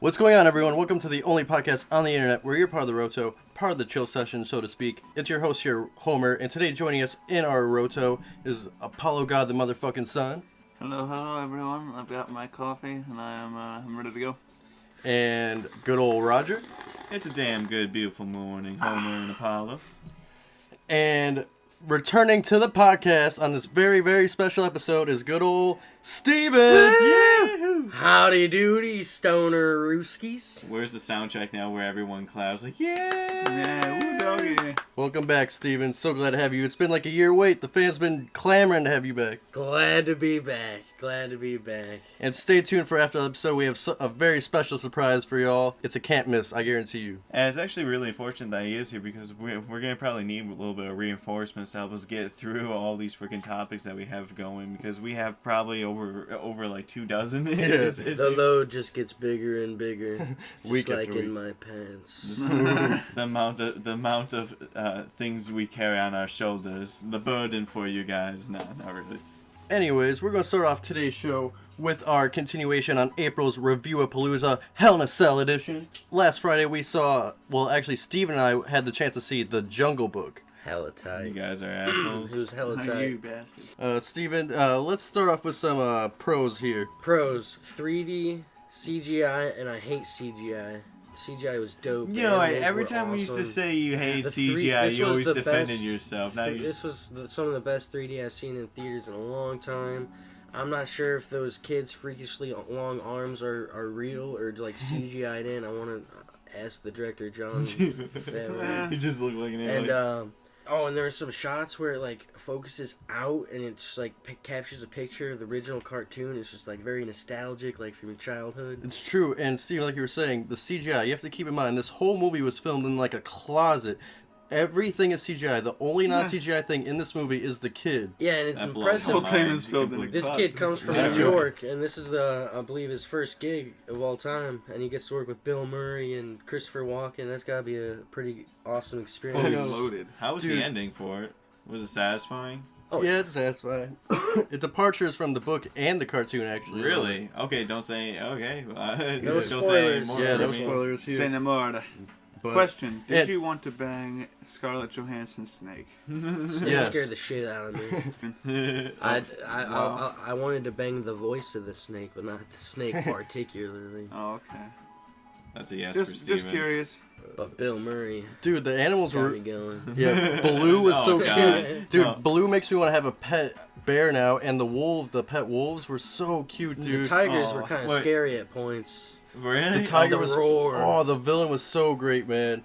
What's going on, everyone? Welcome to the only podcast on the internet where you're part of the Roto, part of the chill session, so to speak. It's your host here, Homer, and today joining us in our Roto is Apollo God, the motherfucking sun. Hello, everyone. I've got my coffee, and I'm ready to go. And good old Roger. It's a damn good, beautiful morning, Homer and Apollo. And returning to the podcast on this very, very special episode is good old Steven. Yahoo! Howdy doody, stoner rooskies. Where's the soundtrack now where everyone claps like, yeah! Yeah, woo doggy. Welcome back, Steven. So glad to have you. It's been like a year wait. The fans been clamoring to have you back. Glad to be back. And stay tuned for after the episode. We have a very special surprise for y'all. It's a can't miss, I guarantee you. And it's actually really unfortunate that he is here because we're going to probably need a little bit of reinforcements to help us get through all these freaking topics that we have going because we have probably over like 24. Yes. The load just gets bigger and bigger, just like in my pants. the amount of things we carry on our shoulders, the burden for you guys. No, not really. Anyways, we're going to start off today's show with our continuation on April's Review-a-Palooza Hell in a Cell edition. Last Friday we saw, well actually Steve and I had the chance to see The Jungle Book. Hella tight. You guys are assholes. It was hella You tight. bastard. Steven, let's start off with some pros here. Pros, 3D, CGI, and I hate CGI. CGI was dope. You know, Animals every were time we used to awesome. say you hate The CGI, this you was always the defended best yourself. Now you... This was some of the best 3D I've seen in theaters in a long time. I'm not sure if those kids' freakishly long arms are real or like CGI'd in. I want to ask the director, John. You just look like an alien. And and there's some shots where it like focuses out and it just like captures a picture of the original cartoon. It's just like very nostalgic, like from your childhood. It's true, and Steven, like you were saying, the CGI, you have to keep in mind, this whole movie was filmed in like a closet. Everything is CGI. The only non-CGI thing in this movie is the kid. Yeah, and it's That blows impressive. my Whole thing mind. is filled in a This closet. kid comes from Yeah. New York, and this is I believe, his first gig of all time, and he gets to work with Bill Murray and Christopher Walken. That's gotta be a pretty awesome experience. Fully Yeah. loaded. How was Dude. the ending for it? Was it satisfying? Oh, Yeah, it's satisfying. It departures from the book and the cartoon, actually. Really? Okay, don't say. Okay. No don't spoilers. say anymore. Yeah, no I mean, spoilers Say here. no more. But Question: Did it- you want to bang Scarlett Johansson's snake? Snake Yes. scared the shit out of me. I wanted to bang the voice of the snake, but not the snake particularly. Oh, okay. That's a yes for Just Steven. curious. But Bill Murray Dude, the animals got were... me going. Yeah, Baloo was Oh, so God. cute. Dude, No. Baloo makes me want to have a pet bear now, and the pet wolves were so cute, dude. The tigers Oh, were kind of wait. scary at points. Really? The tiger the was... roar. Oh, the villain was so great, man.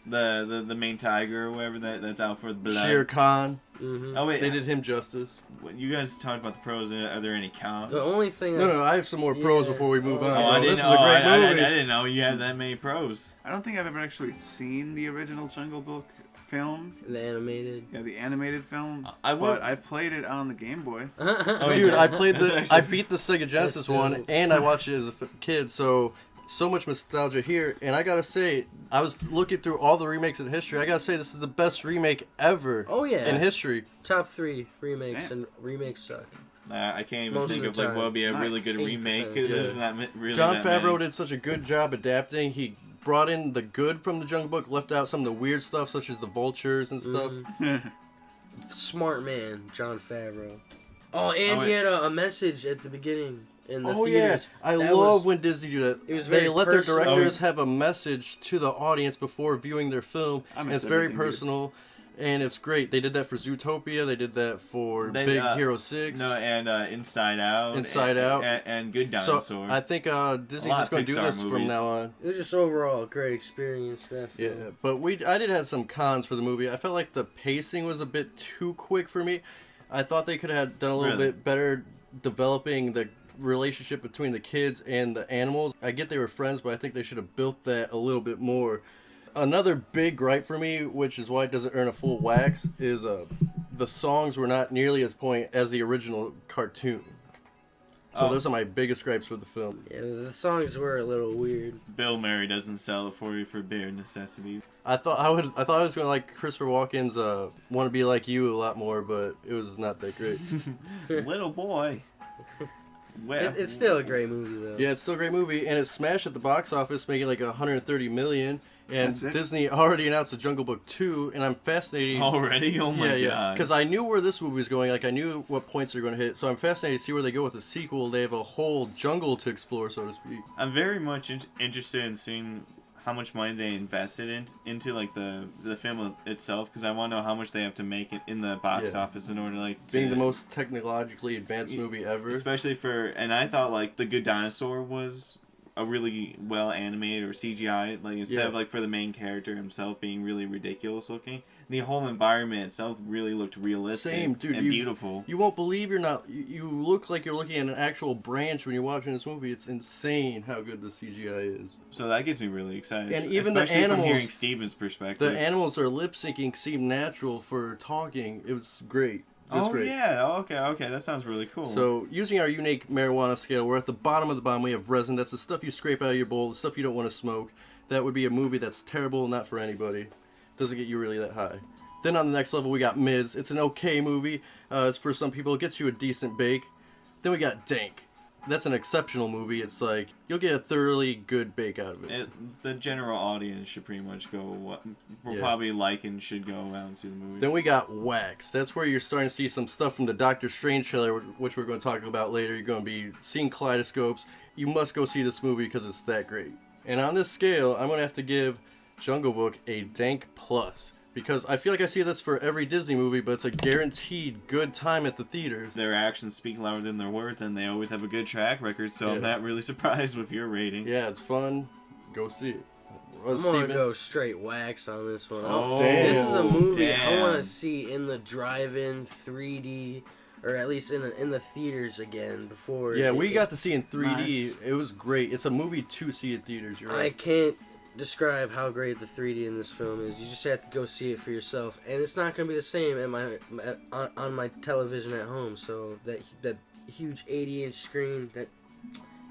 The main tiger or whatever that's out for the blood. Shere Khan. Hmm Oh wait, They did him justice. when you guys talked about the pros. Are there any cons? The only thing. No, I have some more pros Yeah. before we move Oh, on. Oh, bro. I didn't This is know. a great I movie. didn't know you had that many pros. I don't think I've ever actually seen the original Jungle Book film. The animated. Yeah, the animated film. I would. But I played it on the Game Boy. Oh, Dude, yeah. I played That's the... actually- I beat the Sega Genesis one, dope. and I watched it as a kid, so much nostalgia here. And I gotta say, I was looking through all the remakes in history. I gotta say, this is the best remake ever Oh yeah. in history. Top 3 remakes, Damn. and remakes suck. I can't even Most think of of the like time. what would be a really Nice. good 8%, remake. yeah. There's not really Jon that Favreau many. did such a good job adapting. He brought in the good from the Jungle Book, left out some of the weird stuff, such as the vultures and stuff. Mhm. Smart man, Jon Favreau. Oh, and Oh, he wait. had a message at the beginning in the Oh theaters. yeah, I That love was- when Disney do that. it was They very let their personal. directors have a message to the audience before viewing their film, I and miss it's very everything, dude. personal, and it's great. They did that for Zootopia. They did that for They, Big Hero 6. No, and Inside Out. Inside and, Out. And Good so Dinosaur. I think Disney's lot just going of to do Pixar this from movies. now on. It was just overall a great experience. That Yeah, film. but I did have some cons for the movie. I felt like the pacing was a bit too quick for me. I thought they could have done a little Really? bit better developing the relationship between the kids and the animals. I get they were friends, but I think they should have built that a little bit more. Another big gripe for me, which is why it doesn't earn a full wax, is the songs were not nearly as point as the original cartoon. So Oh. those are my biggest gripes for the film. Yeah, the songs were a little weird. Bill Murray doesn't sell it for you for bare necessities. I thought I was gonna like Christopher Walken's "Want to Be Like You" a lot more, but it was not that great. Little boy. It's still a great movie though. Yeah, it's still a great movie, and it smashed at the box office, making like 130 million. And That's it? Disney already announced the Jungle Book 2, and I'm fascinated. Already? Oh my yeah, god. because I knew where this movie was going. Like I knew what points they're going to hit, so I'm fascinated to see where they go with the sequel. They have a whole jungle to explore, so to speak. I'm very much interested in seeing how much money they invested into like the film itself, because I want to know how much they have to make it in the box office in order like being the most technologically advanced movie ever. Especially and I thought like The Good Dinosaur was a really well animated or CGI, like instead of like for the main character himself being really ridiculous looking, the whole environment itself really looked realistic. Same, dude, and beautiful. You won't believe you look like you're looking at an actual branch when you're watching this movie. It's insane how good the CGI is. So that gets me really excited. And even especially the animals, from hearing Steven's perspective. the animals are lip syncing, seem natural for talking. It was great. Just great. Yeah, okay, that sounds really cool. So, using our unique marijuana scale, we're at the bottom of the bottom. We have resin. That's the stuff you scrape out of your bowl, the stuff you don't want to smoke. That would be a movie that's terrible, not for anybody. Doesn't get you really that high. Then on the next level, we got mids. It's an okay movie. It's for some people. It gets you a decent bake. Then we got dank. That's an exceptional movie. It's like, you'll get a thoroughly good bake out of it. The general audience should pretty much go, probably like and should go out and see the movie. Then we got wax. That's where you're starting to see some stuff from the Doctor Strange trailer, which we're going to talk about later. You're going to be seeing kaleidoscopes. You must go see this movie because it's that great. And on this scale, I'm going to have to give Jungle Book a dank plus. Because I feel like I see this for every Disney movie, but it's a guaranteed good time at the theaters. Their actions speak louder than their words, and they always have a good track record, so I'm not really surprised with your rating. Yeah, it's fun. Go see it. I'm going to go straight wax on this one. Oh, damn. This is a movie I want to damn. see in the drive-in 3D, or at least in the theaters again before. Yeah, we got to see in 3D. Nice. It was great. It's a movie to see in theaters. You're I right. can't describe how great the 3D in this film is. You just have to go see it for yourself, and it's not going to be the same on my television at home. So that huge 80-inch screen, that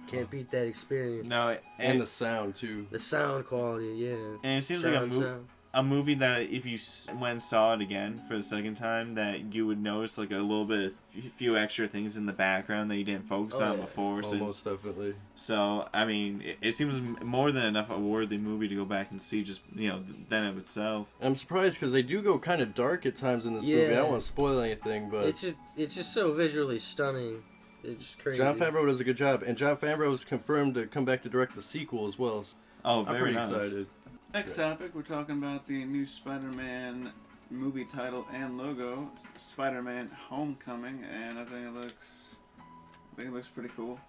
can't beat that experience. No, And the sound, too. The sound quality, yeah. And it seems Sound. a movie that if you went and saw it again for the second time, that you would notice like a little bit, a few extra things in the background that you didn't focus on before. Oh, most definitely. So I mean, it seems more than enough a worthy movie to go back and see. Just then of itself. I'm surprised because they do go kind of dark at times in this movie. I don't want to spoil anything, but It's just so visually stunning. It's crazy. Jon Favreau does a good job, and Jon Favreau is confirmed to come back to direct the sequel as well. So Oh, I'm very pretty nice. excited. Next topic, we're talking about the new Spider-Man movie title and logo, Spider-Man: Homecoming, and I think it looks pretty cool.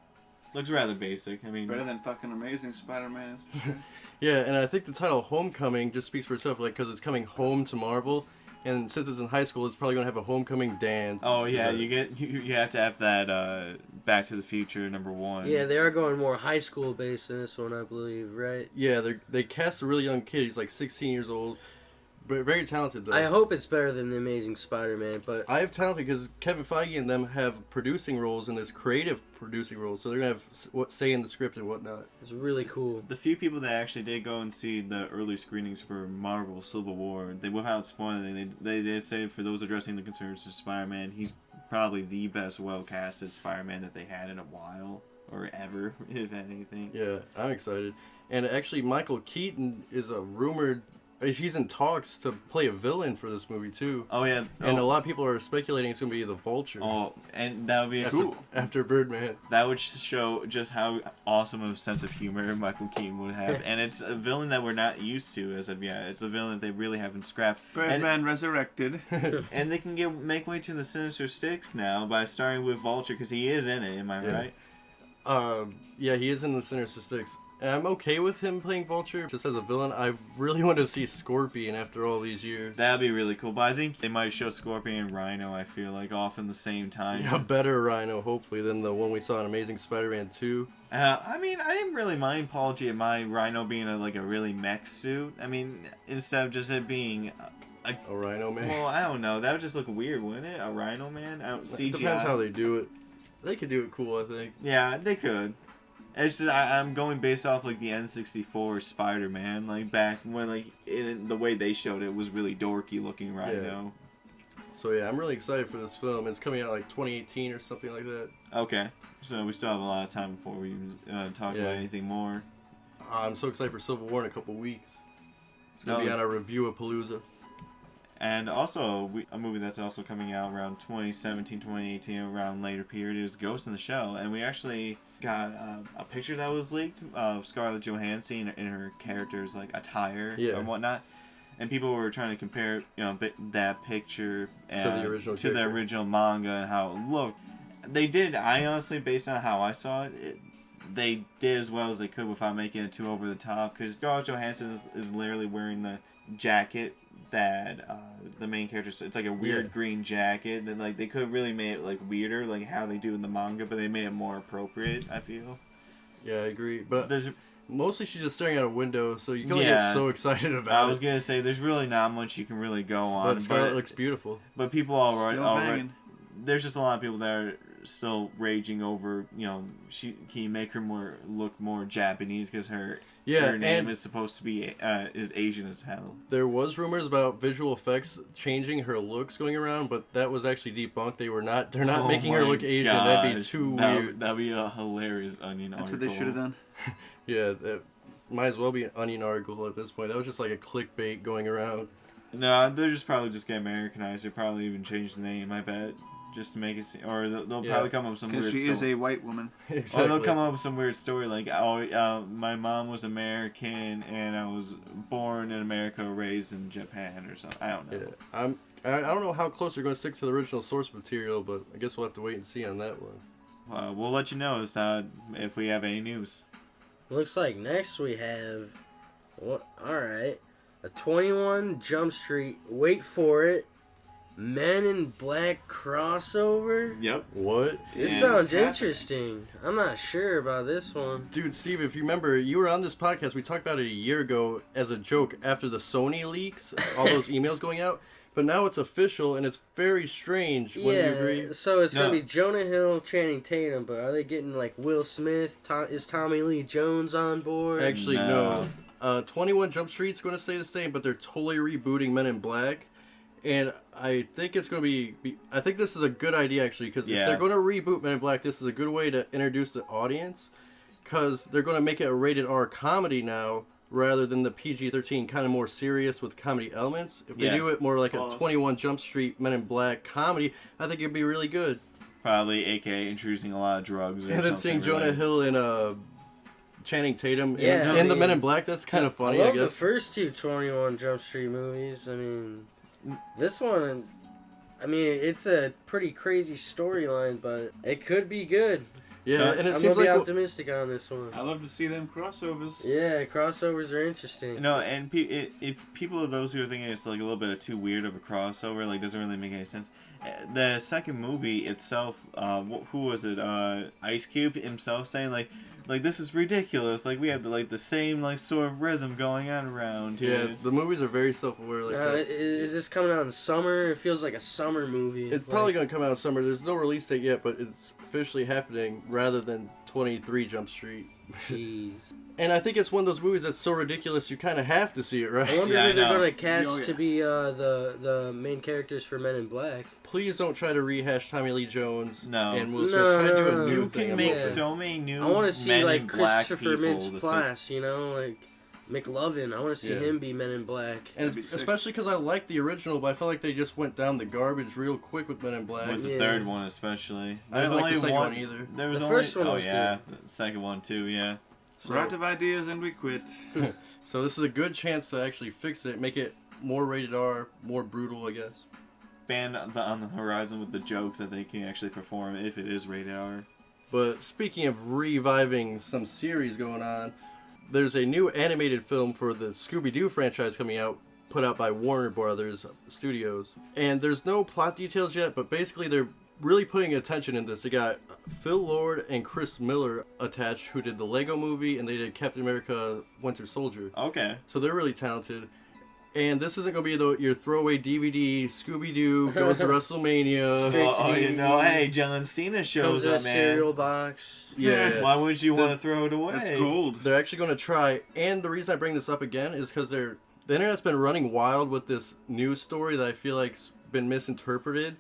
Looks rather basic. I mean, Better than fucking Amazing Spider-Man, that's for sure. Yeah, and I think the title Homecoming just speaks for itself, like because it's coming home to Marvel, and since it's in high school, it's probably gonna have a homecoming dance. oh yeah, you have to have that Back to the Future #1. Yeah, they are going more high school based in this one, I believe, right? Yeah, they cast a really young kid. He's like 16 years old, but very talented though. I hope it's better than The Amazing Spider-Man, but I have talented because Kevin Feige and them have producing roles in this creative producing roles, so they're gonna have what say in the script and whatnot. it's really cool. The few people that actually did go and see the early screenings for Marvel Civil War, they without spoiling, they did say for those addressing the concerns of Spider-Man, he's probably the best well-casted Spider-Man that they had in a while, or ever, if anything. Yeah, I'm excited. And actually, Michael Keaton is a rumored. He's in talks to play a villain for this movie too. Oh yeah, And a lot of people are speculating it's gonna be the Vulture. Oh, and that would be After Birdman. That would show just how awesome of a sense of humor Michael Keaton would have, and it's a villain that we're not used to as of yet. It's a villain that they really haven't scrapped. Birdman resurrected. And they can make way to the Sinister Six now by starting with Vulture, because he is in it. Am I right? Yeah, he is in the Sinister Six. And I'm okay with him playing Vulture just as a villain. I really want to see Scorpion after all these years. That'd be really cool, but I think they might show Scorpion and Rhino, I feel like, off in the same time. Yeah, better Rhino, hopefully, than the one we saw in Amazing Spider-Man 2. I mean, I didn't really mind Paul Giamatti Rhino being a really mech suit. I mean, instead of just it being A Rhino Man. well, I don't know. That would just look weird, wouldn't it? A Rhino Man? CGI. Depends how they do it. They could do it cool, I think. Yeah, they could. It's just I'm going based off like the N64 Spider-Man, like back when in the way they showed it was really dorky looking Rhino. So yeah, I'm really excited for this film. It's coming out like 2018 or something like that. Okay, so we still have a lot of time before we talk about anything more. I'm so excited for Civil War in a couple weeks. It's going to be on our review of Palooza. And also, a movie that's also coming out around 2017, 2018, around later period is Ghost in the Shell. And we actually got a picture that was leaked of Scarlett Johansson in her character's like attire and whatnot. And people were trying to compare, that picture to the original manga and how it looked. They did. I honestly, based on how I saw it, they did as well as they could without making it too over the top. Because Scarlett Johansson is literally wearing the jacket that the main character. It's like a weird green jacket that like they could really make it like weirder, like how they do in the manga, but they made it more appropriate. I feel. Yeah, I agree. But mostly she's just staring out a window, so you can only get so excited about it. I was gonna say there's really not much you can really go on. But Scarlett looks beautiful. But people already there's just a lot of people that are still raging over, can you make her look more Japanese because her name is supposed to be is Asian as hell. There was rumors about visual effects changing her looks going around, but that was actually debunked. They're not making her look Asian. Gosh, that'd be too weird. That'd be a hilarious Onion article. That's what they should have done. Yeah, that might as well be an Onion article at this point. That was just like a clickbait going around. No, they're just probably just get Americanized. They probably even change the name, I bet. Just to make it seem, or they'll probably come up with some weird story. Because she is a white woman. Exactly. Or they'll come up with some weird story like, my mom was American and I was born in America, raised in Japan or something. I don't know. Yeah, I don't know how close they're going to stick to the original source material, but I guess we'll have to wait and see on that one. We'll let you know if we have any news. Looks like next we have, a 21 Jump Street, wait for it, Men in Black crossover? Yep. What? This sounds interesting. I'm not sure about this one. Dude, Steve, if you remember, you were on this podcast. We talked about it a year ago as a joke after the Sony leaks, all those emails going out. But now it's official, and it's very strange. Wouldn't you agree? So it's going to be Jonah Hill, Channing Tatum, but are they getting, like, Will Smith? Is Tommy Lee Jones on board? Actually, no. 21 Jump Street's going to stay the same, but they're totally rebooting Men in Black. And I think it's going to be... I think this is a good idea, actually, because if they're going to reboot Men in Black, this is a good way to introduce the audience, because they're going to make it a rated R comedy now, rather than the PG-13 kind of more serious with comedy elements. If they do it more like a 21 Jump Street Men in Black comedy, I think it'd be really good. Probably, a.k.a. introducing a lot of drugs or something. And then seeing Jonah Hill and Channing Tatum in the Men in Black, that's kind of funny, I guess. The first two 21 Jump Street movies. I mean, this one, it's a pretty crazy storyline, but it could be good. Yeah, and it I'm seems gonna be like optimistic on this one. I love to see them crossovers. Yeah, crossovers are interesting. No, and if people are those who are thinking it's like a little bit too weird of a crossover, like doesn't really make any sense. The second movie itself, who was it? Ice Cube himself saying like this is ridiculous. Like we have the same sort of rhythm going on around. Yeah, the movies are very self-aware. Like is this coming out in summer? It feels like a summer movie. It's probably going to come out in summer. There's no release date yet, but it's officially happening rather than 23 Jump Street. Jeez. And I think it's one of those movies that's so ridiculous you kind of have to see it, right? I wonder who they're going to cast to be the main characters for Men in Black. Please don't try to rehash Tommy Lee Jones and Will Smith. No, try to do a new You thing. can make so many new I want to see Men like in Black Christopher people Mintz-Plasse, like McLovin. I want to see him be Men in Black. And especially because I like the original, but I feel like they just went down the garbage real quick with Men in Black. With the third one especially. I didn't like the second one either. There was the only, first one was good. The second one too, yeah. We're out of ideas and we quit. So this is a good chance to actually fix it, make it more rated R, more brutal, I guess. Band on the horizon with the jokes that they can actually perform if it is rated R. But speaking of reviving some series going on, there's a new animated film for the Scooby-Doo franchise coming out, put out by Warner Brothers Studios. And there's no plot details yet, but basically they're really putting attention in this. They got Phil Lord and Chris Miller attached, who did the Lego Movie, and they did Captain America Winter Soldier. Okay. So they're really talented. And this isn't going to be your throwaway DVD, Scooby-Doo goes to WrestleMania. Hey, John Cena shows up, man. Comes in a cereal box. Yeah. Why would you want to throw it away? That's gold. They're actually going to try, and the reason I bring this up again is because the internet's been running wild with this news story that I feel like's been misinterpreted.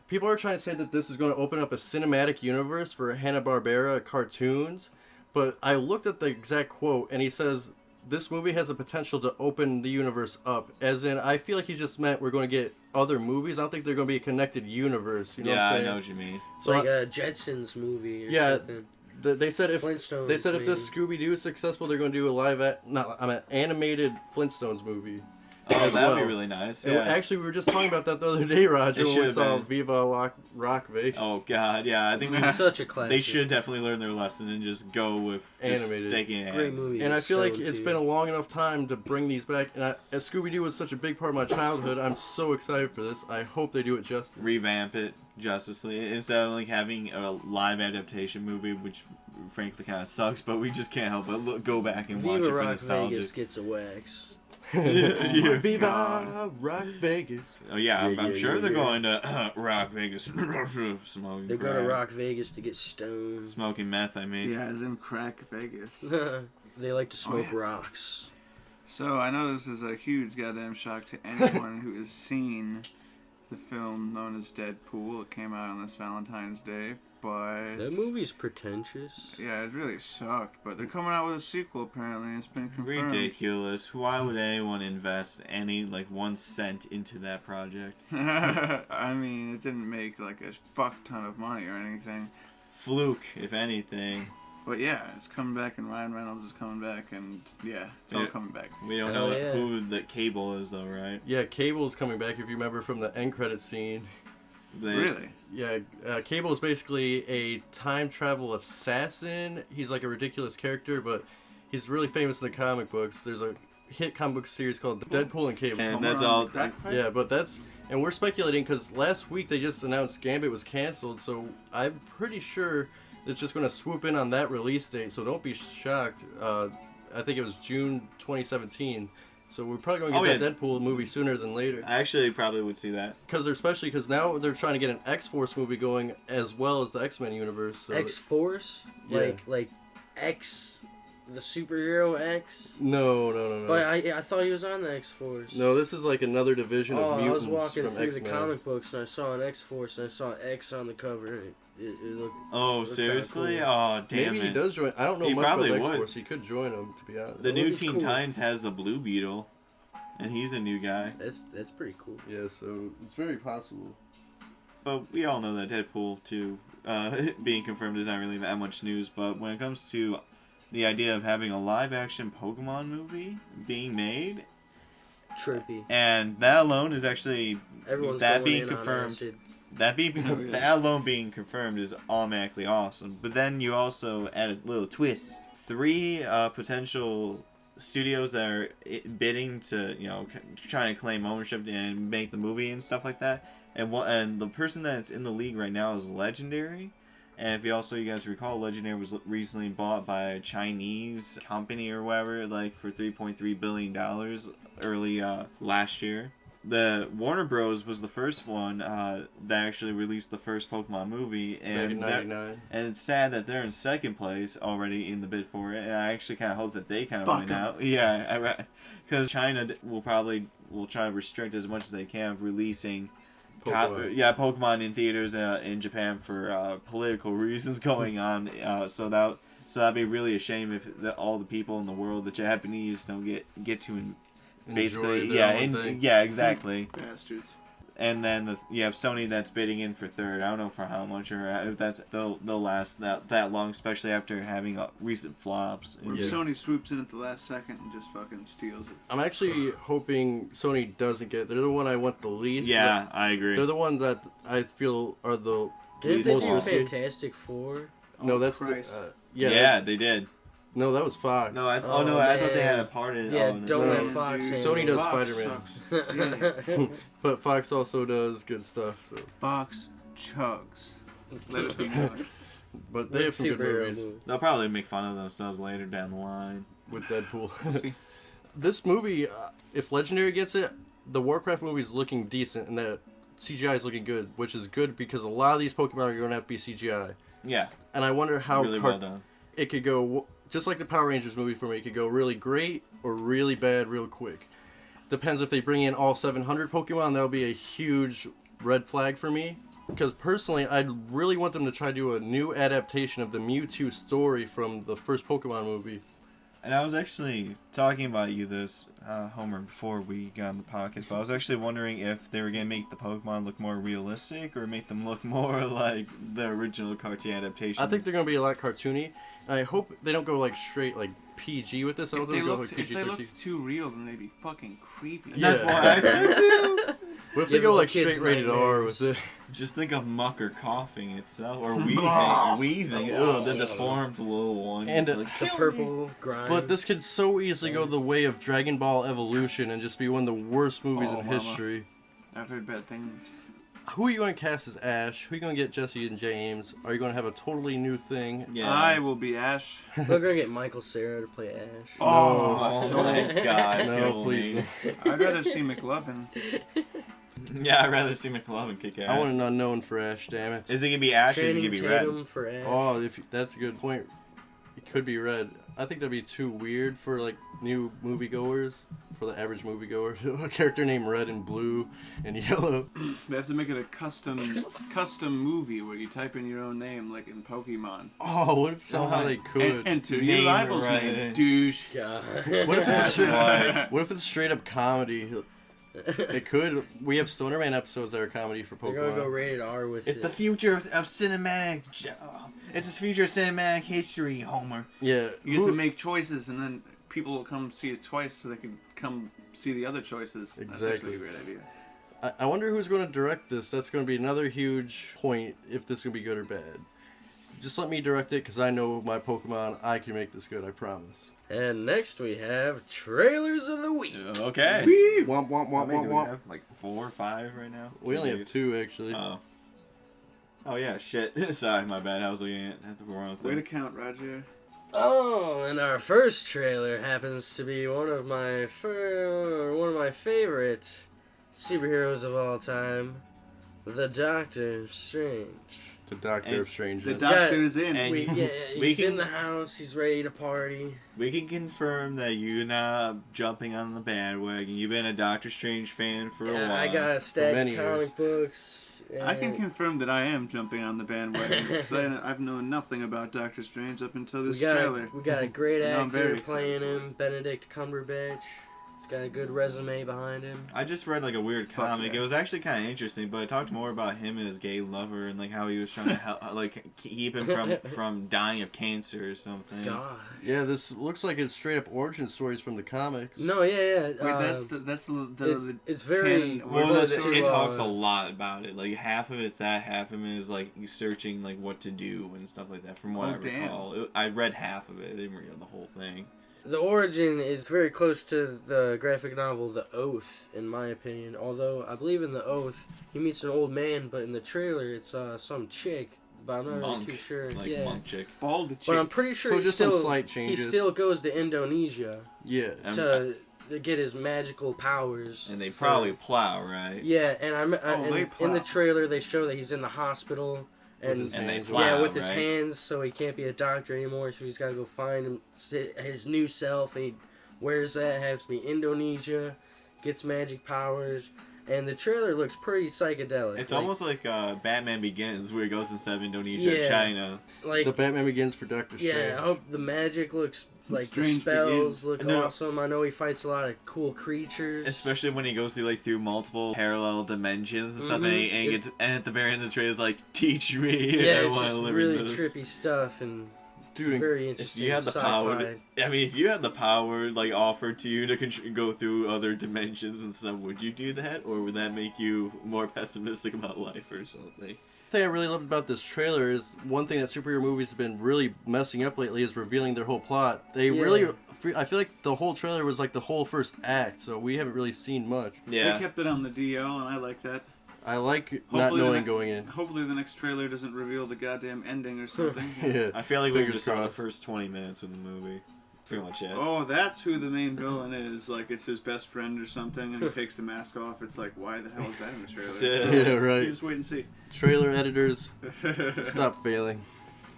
People are trying to say that this is going to open up a cinematic universe for Hanna-Barbera cartoons, but I looked at the exact quote, and he says this movie has the potential to open the universe up. As in, I feel like he just meant we're going to get other movies. I don't think they're going to be a connected universe. You know what I'm saying? I know what you mean. So like a Jetsons movie. Or something. They said if Flintstones, if this Scooby-Doo is successful, they're going to do an animated Flintstones movie. Oh, that would be really nice. Yeah. Actually, we were just talking about that the other day, Roger, when we saw Viva Rock Vegas. Oh God, yeah, I think such a classic. They should definitely learn their lesson and just go with animated. Great movie. And I feel like it's been a long enough time to bring these back. And as Scooby-Doo was such a big part of my childhood, I'm so excited for this. I hope they do it justice. Revamp it justly instead of like having a live adaptation movie, which frankly kind of sucks. But we just can't help but go back and watch it for nostalgia. Vegas gets a wax. Viva Rock Vegas. Oh yeah, I'm sure they're going to Rock Vegas. Smoking. They're going to Rock Vegas to get stoned. Smoking meth, I mean. Yeah, as in crack Vegas. They like to smoke rocks. So I know this is a huge goddamn shock to anyone who has seen the film known as Deadpool. It came out on this Valentine's Day, but that movie's pretentious. Yeah, it really sucked. But they're coming out with a sequel apparently. It's been confirmed. Ridiculous. Why would anyone invest any 1 cent into that project? I mean, it didn't make like a fuck ton of money or anything. Fluke, if anything. But yeah, it's coming back, and Ryan Reynolds is coming back, and yeah, it's all coming back. We don't know who the Cable is, though, right? Yeah, Cable's coming back, if you remember from the end credit scene. Really? Yeah, Cable is basically a time travel assassin. He's like a ridiculous character, but he's really famous in the comic books. There's a hit comic book series called Deadpool and Cable. And that's all. Yeah, but and we're speculating because last week they just announced Gambit was canceled, so I'm pretty sure it's just going to swoop in on that release date, so don't be shocked. I think it was June 2017. So we're probably going to get that Deadpool movie sooner than later. I actually probably would see that. Because now they're trying to get an X-Force movie going as well as the X-Men universe. So X-Force? Yeah. Like X, the superhero X? No. But I thought he was on the X-Force. No, this is like another division of mutants. I was walking from through X-Men. the comic books and I saw an X-Force and I saw X on the cover. It looked seriously? Cool. Oh, damn Maybe it. he does join. I don't know He much about probably X-Force. would. He could join them, to be honest. The new be Teen cool. Titans has the Blue Beetle, and he's a new guy. That's pretty cool. Yeah, so it's very possible. But we all know that Deadpool 2 being confirmed is not really that much news, but when it comes to the idea of having a live-action Pokemon movie being made, Trippy. and that alone is actually Everyone's that going being in confirmed. on acid. That alone being confirmed is automatically awesome. But then you also add a little twist. 3 potential studios that are bidding to, trying to claim ownership and make the movie and stuff like that. And the person that's in the league right now is Legendary. And if you guys recall, Legendary was recently bought by a Chinese company or whatever, for $3.3 billion early last year. The Warner Bros. Was the first one that actually released the first Pokemon movie, and Back in 99. And it's sad that they're in second place already in the bid for it. And I actually kind of hope that they kind of win out. Yeah, because China will try to restrict as much as they can of releasing Pokemon in theaters in Japan for political reasons going on. So that'd be really a shame if all the people in the world, the Japanese, don't get to. Basically, yeah, exactly. Bastards. And then you have Sony that's bidding in for third. I don't know for how much or if they'll last that long, especially after having recent flops. Or if Sony swoops in at the last second and just fucking steals it. I'm actually hoping Sony doesn't get it. They're the one I want the least. Yeah, I agree. They're the ones that I feel are the Didn't most they do risky. Fantastic Four? No, that's Christ. They did. No, that was Fox. No, I thought they had a part in it. Yeah, Oh, don't no. let Fox handle Sony does Fox Spider-Man. But Fox also does good stuff. So, Fox chugs. Let it be known. but they have some good movies They'll probably make fun of themselves later down the line. with Deadpool. This movie, if Legendary gets it, the Warcraft movie is looking decent, and the CGI is looking good, which is good because a lot of these Pokemon are going to have to be CGI. Yeah. And I wonder how Really well done. it could go. Just like the Power Rangers movie for me, it could go really great or really bad real quick. Depends if they bring in all 700 Pokemon, that'll be a huge red flag for me. Because personally, I'd really want them to try to do a new adaptation of the Mewtwo story from the first Pokemon movie. And I was actually talking about this, Homer, before we got on the podcast, but I was actually wondering if they were going to make the Pokemon look more realistic or make them look more like the original cartoon adaptation. I think they're going to be a lot cartoony. And I hope they don't go straight PG with this. If they looked too real, then they'd be fucking creepy. Yeah. That's what I said too. What if they go straight rated R nightmares. with it? Just think of Mucker coughing itself, or wheezing. The deformed little one. And It's The purple grime. But this could so easily go the way of Dragon Ball Evolution and just be one of the worst movies in Mama. history. I've heard bad things. Who are you going to cast as Ash? Who are you going to get Jesse and James? Are you going to have a totally new thing? Yeah. I will be Ash. We're gonna get Michael Cera to play Ash. Oh my god, No, kill please. me. I'd rather see McLovin. Yeah, I'd rather see McLovin kick ass. I want an unknown for Ash, damn it. Is it gonna be Ash or is it Channing gonna be Red? Tatum for Ash. Oh, that's a good point. It could be Red. I think that'd be too weird for new moviegoers, for the average moviegoer. A character named Red and Blue and Yellow. They have to make it a custom movie where you type in your own name, like in Pokemon. Oh, what if somehow they could? Enter your Name rival's Red. name, douche. God. What if That's why. What if it's straight up comedy? It could. We have Stoner Man episodes that are comedy for They're gonna go Pokemon. rated R with It's it. the future of cinematic. It's the future of cinematic history, Homer. Yeah. You get to make choices, and then people will come see it twice, so they can come see the other choices. That's Exactly. actually a great idea. I wonder who's going to direct this. That's going to be another huge point if this is going to be good or bad. Just let me direct it because I know my Pokemon. I can make this good, I promise. And next we have trailers of the week. Okay. Womp, womp, How womp, many womp, do we womp. have? Like 4 or 5 right now? We only have dudes. 2, actually. Oh yeah, shit. Sorry, my bad. I was looking at the wrong Way to thing. count, Roger. Oh, and our first trailer happens to be one of my favorite superheroes of all time, the Doctor Strange. The Doctor And of Strangeness. The doctor's in. and- He's can- in the house. He's ready to party. We can confirm that you're not jumping on the bandwagon. You've been a Doctor Strange fan for a while. I got a stack many of years. comic books. I can and confirm that I am jumping on the bandwagon because I've known nothing about Doctor Strange up until this we got trailer. we got a great No, I'm very actor playing excited for him, Benedict Cumberbatch. He's got a good resume behind him. I just read a weird Fuck comic. yeah. It was actually kind of interesting, but it talked more about him and his gay lover and how he was trying to help, keep him from dying of cancer or something. God. Yeah, this looks like it's straight up origin stories from the comics. No, yeah. Wait, that's the it's very canon- Well, close it to, talks a lot about it. Half of it's that, half of it is searching what to do and stuff like that. From what Oh, I recall, I read half of it. I didn't read the whole thing. The origin is very close to the graphic novel The Oath, in my opinion. Although I believe in The Oath, he meets an old man, but in the trailer it's some chick. But I'm not Monk, really too sure. monk chick. bald chick. But I'm pretty sure So he just some still slight he changes. still goes to Indonesia Yeah. to get his magical powers. And they for- probably plow, right? Yeah, and they in the plow. trailer they show that he's in the hospital. With his And they hands. plow, Yeah, with his right? hands, so he can't be a doctor anymore. So he's got to go find his new self, and he wears that. Has to be Indonesia, gets magic powers, and the trailer looks pretty psychedelic. It's almost like Batman Begins, where he goes instead of Indonesia, Yeah. China. like The Batman Begins for Doctor Strange. yeah. I hope the magic looks like the Strange spells Begins. look No. awesome. I know he fights a lot of cool creatures. Especially when he goes through multiple parallel dimensions and stuff, and, Mhm. and, gets, and at the very end of the trailer is teach me. yeah, I it's wanna just live in really this. trippy stuff and Dude, very If interesting. you had the sci-fi. power, if you had the power offered to you to go through other dimensions and stuff, would you do that, or would that make you more pessimistic about life or something? the thing I really loved about this trailer is one thing that superhero movies have been really messing up lately is revealing their whole plot. They really, I feel like the whole trailer was like the whole first act, so we haven't really seen much. Yeah. They kept it on the DL, and I like that. I like not Hopefully the knowing ne- going in. Hopefully the next trailer doesn't reveal the goddamn ending or something. Yeah. I feel like we Fingers just saw the crossed. first 20 minutes of the movie. Pretty much it. Oh, that's who the main villain is. Like, it's his best friend or something, and he takes the mask off. It's like, why the hell is that in the trailer? Yeah. Yeah, You right. just wait and see. Trailer editors, stop failing.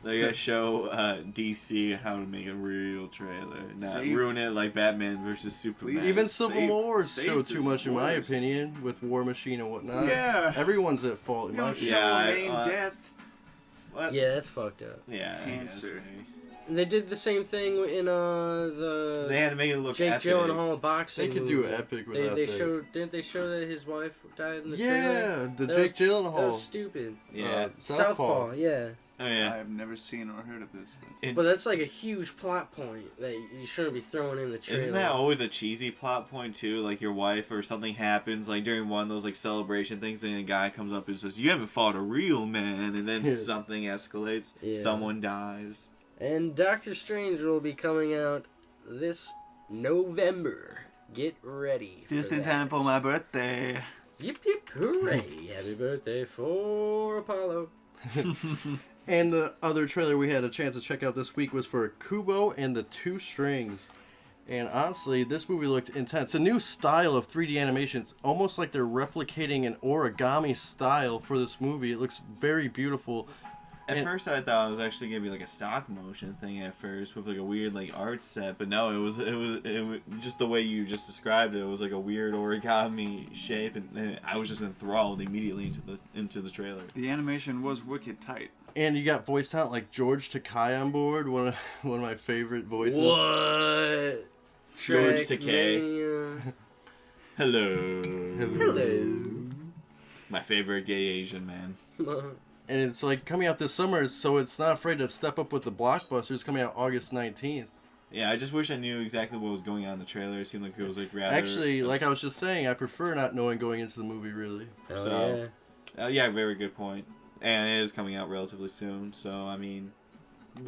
They gotta show DC how to make a real trailer, not Save- ruin it like Batman versus Superman. Please. Even Just Civil War save showed the too much, in my spoilers. opinion, with War Machine and whatnot. Yeah. Everyone's at fault, in You my don't opinion. show Yeah, a main death. What? Yeah, that's fucked up. Yeah, I guess, Cancer. maybe. And they did the same thing in the They had to make it look Jake epic. Gyllenhaal boxing. They could do movie. epic They without that. didn't they show that his wife died in the trailer? Yeah, the That Jake was- Gyllenhaal. That was stupid. Yeah. Southpaw. Yeah. Oh yeah. I have never seen or heard of this. But that's like a huge plot point that you shouldn't be throwing in the trailer. Isn't that always a cheesy plot point too? Like your wife or something happens like during one of those like celebration things, and a guy comes up and says, "You haven't fought a real man," and then something escalates. Yeah. Someone dies. And Doctor Strange will be coming out this November. Get ready. Just for in that. time for my birthday. Yip yip hooray! Happy birthday for Apollo. And the other trailer we had a chance to check out this week was for Kubo and the Two Strings. And honestly, this movie looked intense. A new style of 3D animation. It's almost like they're replicating an origami style for this movie. It looks very beautiful. At And- first, I thought it was actually gonna be like a stop motion thing at first with like a weird like art set, but no, it was just the way you just described it. It was like a weird origami shape, and I was just enthralled immediately into the trailer. The animation was wicked tight. And you got voice talent like George Takei on board, one of my favorite voices. What? George Takei. Trackmania. Hello. Hello. My favorite gay Asian man. And it's like coming out this summer, so it's not afraid to step up with the blockbusters coming out August 19th. Yeah, I just wish I knew exactly what was going on in the trailer. It seemed like it was like rather. Actually, like I was just saying, I prefer not knowing going into the movie, really. Hell So- yeah. Yeah, very good point. And it is coming out relatively soon, so I mean,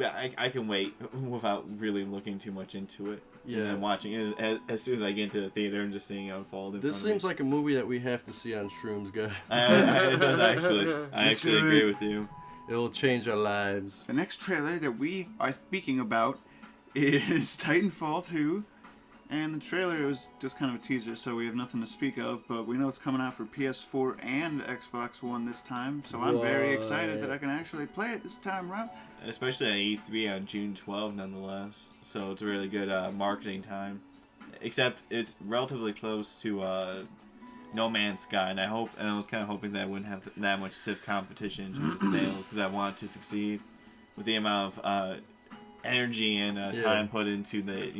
I can wait without really looking too much into it. Yeah. And watching it as soon as I get into the theater and just seeing it unfold. In This front of seems like a movie that we have to see on Shrooms, guys. me. It does actually. I Let's actually do agree it. with you. It'll change our lives. The next trailer that we are speaking about is Titanfall 2. And the trailer was just kind of a teaser, so we have nothing to speak of. But we know it's coming out for PS4 and Xbox One this time. So I'm very excited that I can actually play it this time around. Especially at E3 on June 12th, nonetheless. So it's a really good marketing time. Except it's relatively close to No Man's Sky, and I was kind of hoping that I wouldn't have that much stiff competition in terms of sales, because I want it to succeed with the amount of energy and time put into the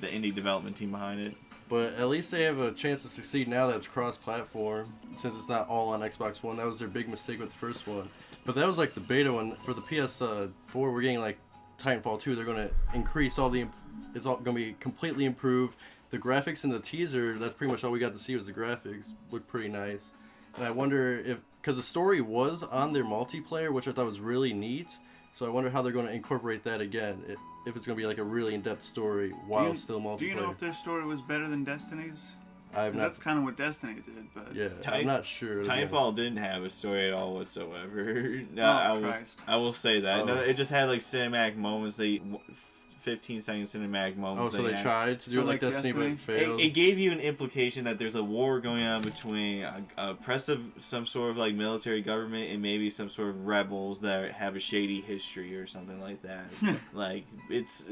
indie development team behind it. But at least they have a chance to succeed now that it's cross-platform, since it's not all on Xbox One. That was their big mistake with the first one. But that was like the beta one. For the PS4, we're getting like Titanfall 2. They're going to increase all the... It's all going to be completely improved. The graphics in the teaser, that's pretty much all we got to see was the graphics. Looked pretty nice. And I wonder if... Because the story was on their multiplayer, which I thought was really neat. So I wonder how they're going to incorporate that again. If it's going to be like a really in-depth story while still multiplayer. Do you know if their story was better than Destiny's? I have 'Cause not... that's kind of what Destiny did, but... Yeah, Ti- I'm not sure. to be honest. Titanfall didn't have a story at all whatsoever. Christ. I will say that. Oh. No, it just had like cinematic moments. 15-second cinematic Oh, moments. so they had. tried to do So it like like Destiny, but it Destiny? failed. It gave you an implication that there's a war going on between a oppressive, some sort of like military government, and maybe some sort of rebels that have a shady history or something like that. Like it's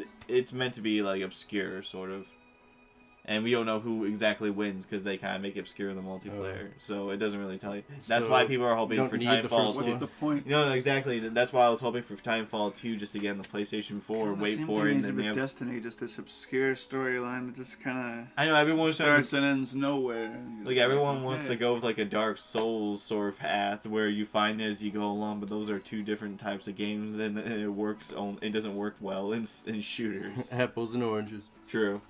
meant to be like obscure, sort of. And we don't know who exactly wins because they kind of make it obscure in the multiplayer, so it doesn't really tell you. That's So why people are you hoping don't for need the Titanfall first What's 2. the point? No, exactly. That's why I was hoping for Titanfall 2 just to get on the PlayStation 4, Kinda the wait same for thing it, they and did then with they have... Destiny, just this obscure storyline that just kind I know everyone of was trying to starts and ends nowhere. Like everyone wants to go with like a Dark Souls sort of path where you find it as you go along, but those are two different types of games, and it doesn't work well in shooters. Apples and oranges. True.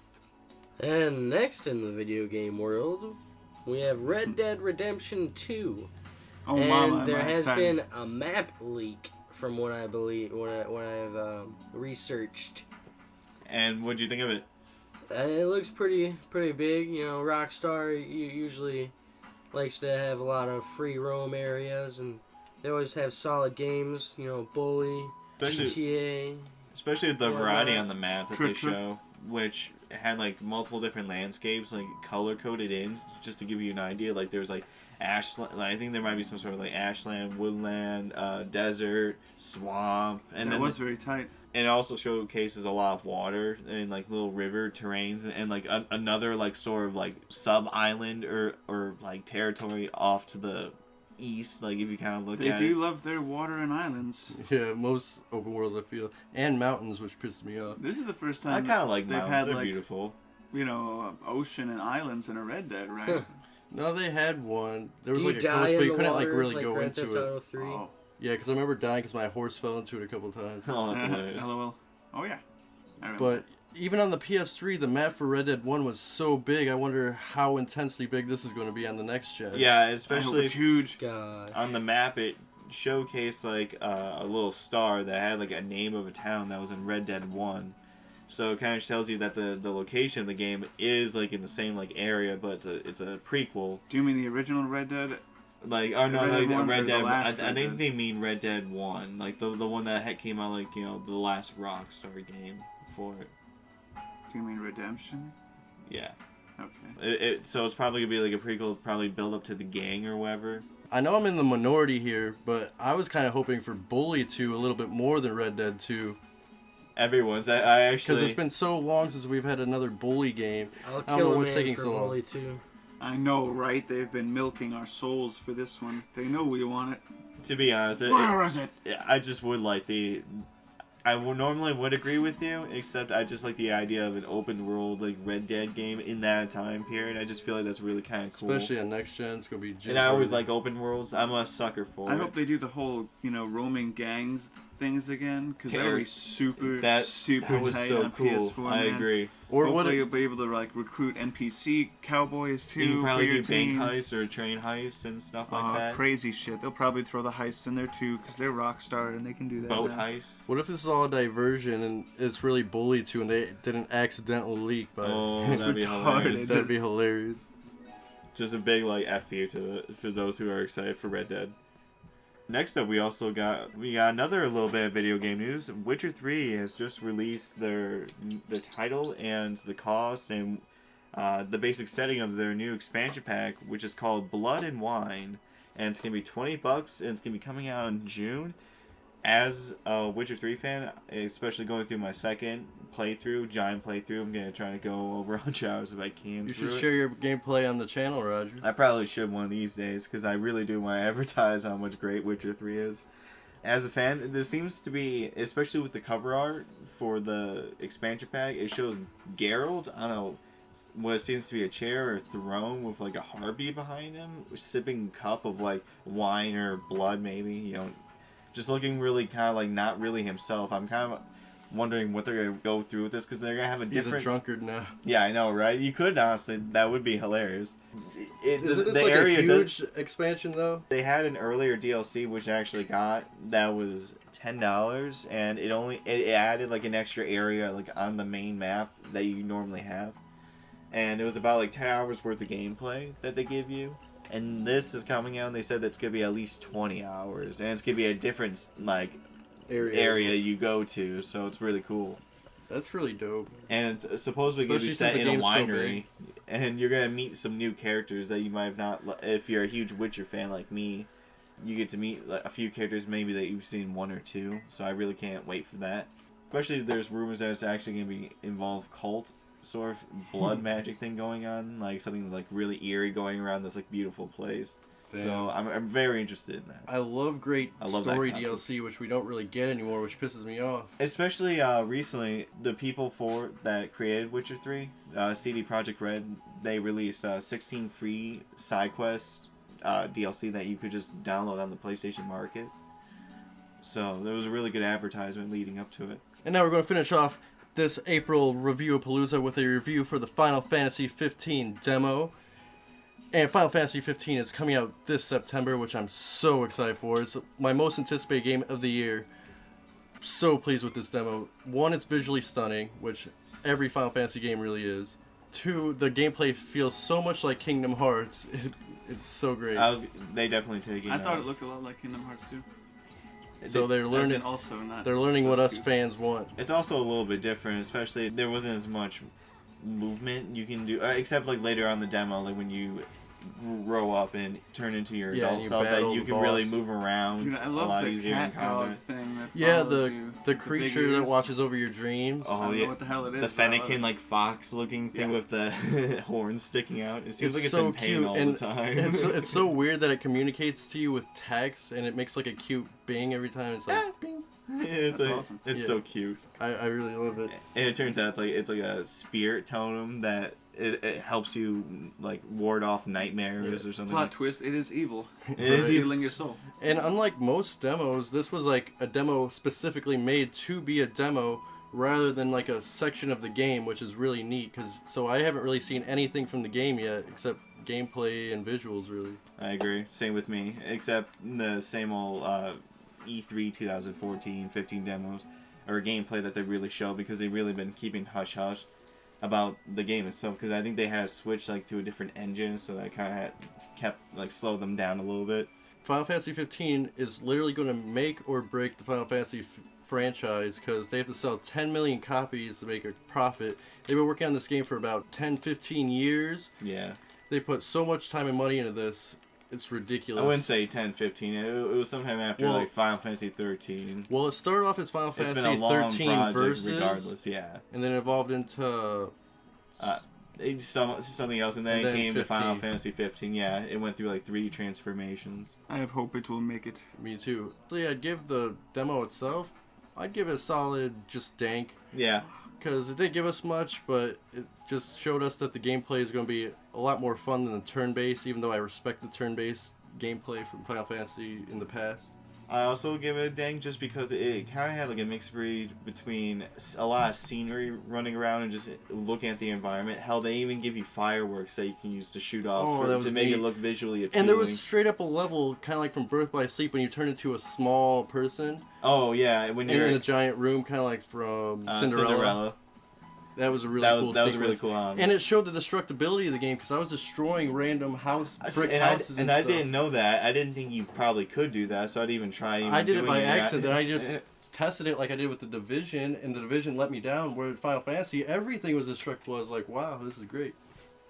And next in the video game world, we have Red Dead Redemption 2. Oh, and mama, there am I has excited. been a map leak from what I believe, what I've researched. And what do you think of it? It looks pretty big. You know, Rockstar usually likes to have a lot of free roam areas, and they always have solid games. You know, Bully, Especially- GTA. Especially the Yeah, variety right. on the map that True, they true. show, which had like multiple different landscapes, like color coded in, just to give you an idea. Like there's like ashland. I think there might be some sort of like ashland, woodland, desert, swamp, and that then was very tight. and it also showcases a lot of water and like little river terrains and like another like sort of like sub island or like territory off to the east. Like if you kind of look They at do it. love their water and islands. Yeah, most open worlds I feel, and mountains, which pisses me off. This is the first I time kind of like they've mountains. had They're like beautiful. ocean and islands in a Red Dead, right? No, they had one. There was Do you like a die coast, in but you the couldn't water, like really like go Grand Theft into it. Auto 3? Oh, Yeah, because I remember dying because my horse fell into it a couple times. Oh, that's hilarious. LOL. Oh yeah. I remember. But even on the PS3, the map for Red Dead 1 was so big. I wonder how intensely big this is going to be on the next gen. Yeah, I hope especially it's huge. God. on the map. It showcased like a little star that had like a name of a town that was in Red Dead 1. So it kind of tells you that the location of the game is like in the same like area, but it's a prequel. Do you mean the original Red Dead? Like, oh no, Red Dead like 1 or Red the Dead. last I Red think Dead? they mean Red Dead 1, like the one that came out like the last Rockstar game for it. Do you mean Redemption? Yeah. Okay. So it's probably gonna be like a prequel, probably build up to the gang or whatever. I know I'm in the minority here, but I was kind of hoping for Bully 2 a little bit more than Red Dead 2. Everyone's. I actually. Because it's been so long since we've had another Bully game. I'll I don't know kill a what's man taking for so long. Bully too. I know, right? They've been milking our souls for this one. They know we want it. To be honest, Where is it? I just would like the. I would normally would agree with you, except I just like the idea of an open world like Red Dead game in that time period. I just feel like that's really kind of cool. Especially on next gen, it's going to be just And I always like open worlds. I'm a sucker for I it. hope they do the whole, roaming gangs things again, because that would be super that was tight so on cool. PS4. I man. agree. Or Hopefully what? you'll be able to like recruit NPC cowboys too. You can probably for your do bank team. heists or train heists and stuff like that. Crazy shit. They'll probably throw the heists in there too, because they're Rockstar and they can do that. Boat now. heists. What if this is all a diversion and it's really Bully 2 and they did an accidental leak? But Oh, It's that'd be retarded. hilarious. that'd be hilarious. Just a big like F you for those who are excited for Red Dead. Next up, we got another little bit of video game news. Witcher 3 has just released the title and the cost and the basic setting of their new expansion pack, which is called Blood and Wine, and it's gonna be $20, and it's gonna be coming out in June. As a Witcher 3 fan, especially going through my second giant playthrough, I'm gonna try to go over 100 hours if I can. You through should it. share your gameplay on the channel, Roger. I probably should one of these days because I really do want to advertise how much great Witcher 3 is. As a fan, there seems to be, especially with the cover art for the expansion pack, it shows Geralt on what seems to be a chair or throne with like a harpy behind him, sipping a cup of like wine or blood maybe, just looking really kind of like not really himself. I'm kind of wondering what they're going to go through with this because they're going to have a He's different... a drunkard now. Yeah, I know, right? You could, honestly. That would be hilarious. Isn't this the like area a does- huge expansion, though? They had an earlier DLC, which I actually got, that was $10, and it added like an extra area like on the main map that you normally have. And it was about like 10 hours worth of gameplay that they give you. And this is coming out, and they said that's going to be at least 20 hours. And it's going to be a different, like, area you go to, so it's really cool. That's really dope. And it's supposedly going to be Especially set since the in a game's so winery. And you're going to meet some new characters that you might have not... If you're a huge Witcher fan like me, you get to meet like, a few characters maybe that you've seen one or two. So I really can't wait for that. Especially if there's rumors that it's actually going to involve cult sort of blood magic thing going on, like something like really eerie going around this like beautiful place. Damn. So I'm very interested in that. I love great I love that story concept. DLC, which we don't really get anymore, which pisses me off. Especially recently, the people that created Witcher 3, CD Projekt Red, they released 16 free side quest DLC that you could just download on the PlayStation Market. So there was a really good advertisement leading up to it. And now we're going to finish off this April Review-a-Palooza with a review for the Final Fantasy 15 demo. And Final Fantasy 15 is coming out this September, which I'm so excited for. It's my most anticipated game of the year. So pleased with this demo. One, it's visually stunning, which every Final Fantasy game really is. Two, the gameplay feels so much like Kingdom Hearts. It's so great. They definitely take it. I thought it looked a lot like Kingdom Hearts too. So they're As learning. in also not They're learning what just us two. fans want. It's also a little bit different, especially there wasn't as much movement you can do, except like later on the demo, like when you grow up and turn into your adult self, that you can really move around. Dude, I a love lot the easier cat in combat. dog thing that Yeah, follows you. the creature that watches over your dreams. I don't know what the hell it is. The but I love Fennekin, it. like fox looking thing with the horns sticking out. It seems like it's so in pain cute, all and the time. it's so weird that it communicates to you with text, and it makes like a cute bing every time. It's like bing. It's That's like, awesome. It's so cute. I really love it. And it turns out it's like a spirit totem that it helps you like ward off nightmares or something. Plot twist: it is evil. It is stealing your soul. And unlike most demos, this was like a demo specifically made to be a demo rather than like a section of the game, which is really neat. So I haven't really seen anything from the game yet except gameplay and visuals, really. I agree. Same with me, except the same old E3 2014-15 demos or gameplay that they really show, because they've really been keeping hush hush about the game itself, because I think they had switched like to a different engine, so that kind of kept like slow them down a little bit. Final Fantasy 15 is literally going to make or break the Final Fantasy franchise, because they have to sell 10 million copies to make a profit. They've been working on this game for about 10-15 years. Yeah. They put so much time and money into this. It's ridiculous. I wouldn't say 10-15. It was sometime after like Final Fantasy 13. Well, it started off as Final It's Fantasy been a long 13 project Versus, regardless, yeah. and then it evolved into something else, and then it came 15. to Final Fantasy 15. Yeah, it went through like 3 transformations. I have hope it will make it. Me too. So yeah, I'd give the demo itself, I'd give it a solid just dank. Yeah. Because it didn't give us much, but it just showed us that the gameplay is going to be a lot more fun than the turn-based, even though I respect the turn-based gameplay from Final Fantasy in the past. I also give it a dang just because it kind of had like a mixed breed between a lot of scenery running around and just looking at the environment. Hell, they even give you fireworks that you can use to shoot off to make it look visually appealing. And there was straight up a level, kind of like from Birth by Sleep, when you turn into a small person. Oh yeah, when you're in a giant room, kind of like from Cinderella. That was a really cool sequence. That was really cool. And it showed the destructibility of the game, because I was destroying random brick houses and I stuff. didn't know that. I didn't think you probably could do that, so I'd even try. I did it by accident. Then I just tested it like I did with the Division, and the Division let me down. Where Final Fantasy, everything was destructible. I was like, wow, this is great.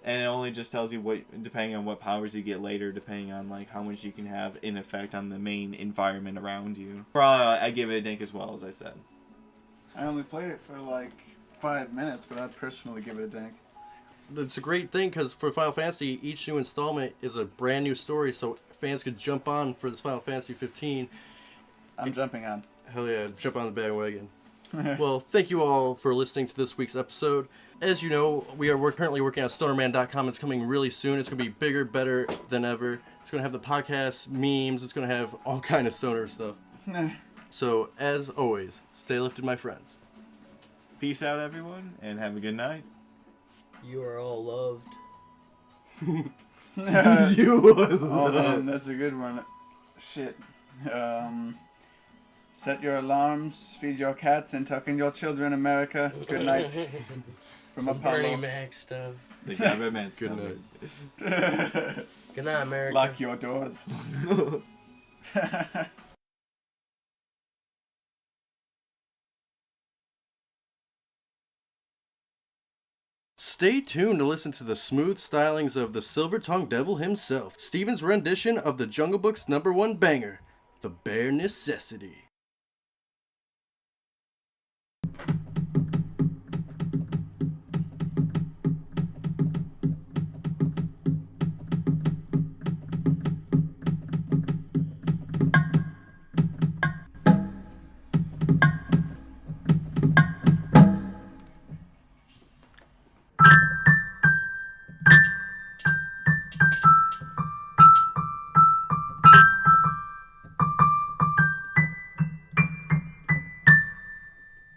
And it only just tells you what, depending on what powers you get later, depending on like how much you can have in effect on the main environment around you. Probably, I give it a dink as well, as I said. I only played it for like 5 minutes, but I'd personally give it a dank. It's a great thing, because for Final Fantasy, each new installment is a brand new story, so fans could jump on for this Final Fantasy 15. I'm jumping on. Hell yeah, jump on the bandwagon. Well, thank you all for listening to this week's episode. As you know, we're currently working on stonerman.com. It's coming really soon. It's going to be bigger, better than ever. It's going to have the podcast, memes. It's going to have all kind of stoner stuff. So, as always, stay lifted, my friends. Peace out, everyone, and have a good night. You are all loved. Hold on, that's a good one. Shit. Set your alarms, feed your cats, and tuck in your children, America. Good night. From Some Apollo. Bernie Mac stuff. The government's Good night. Good night, America. Lock your doors. Stay tuned to listen to the smooth stylings of the silver-tongued devil himself, Steven's rendition of the Jungle Book's #1 banger, The Bare Necessity.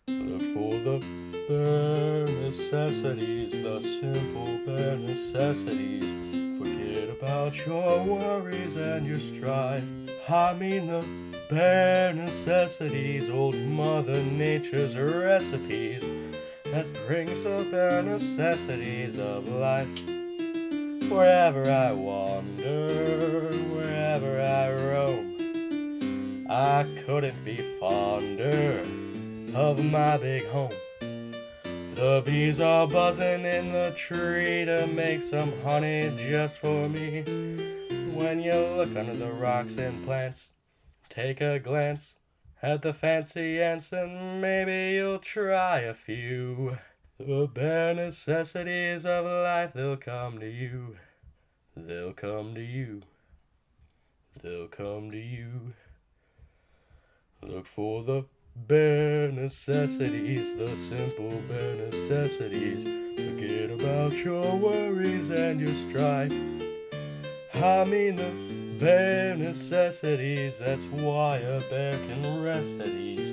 Look for the bare necessities, the simple bare necessities. Forget about your worries and your strife. I mean the bare necessities, old Mother Nature's recipes that brings the bare necessities of life. Wherever I wander, wherever I roam, I couldn't be fonder of my big home. The bees are buzzing in the tree to make some honey just for me. When you look under the rocks and plants, take a glance at the fancy ants and maybe you'll try a few. The bare necessities of life, they'll come to you. They'll come to you. They'll come to you. Look for the bare necessities, the simple bare necessities. Forget about your worries and your strife. I mean the bare necessities, that's why a bear can rest at ease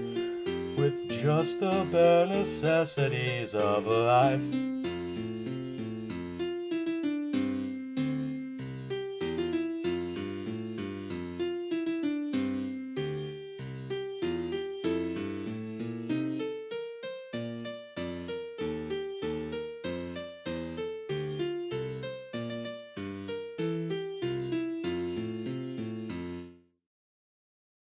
with just the bare necessities of life.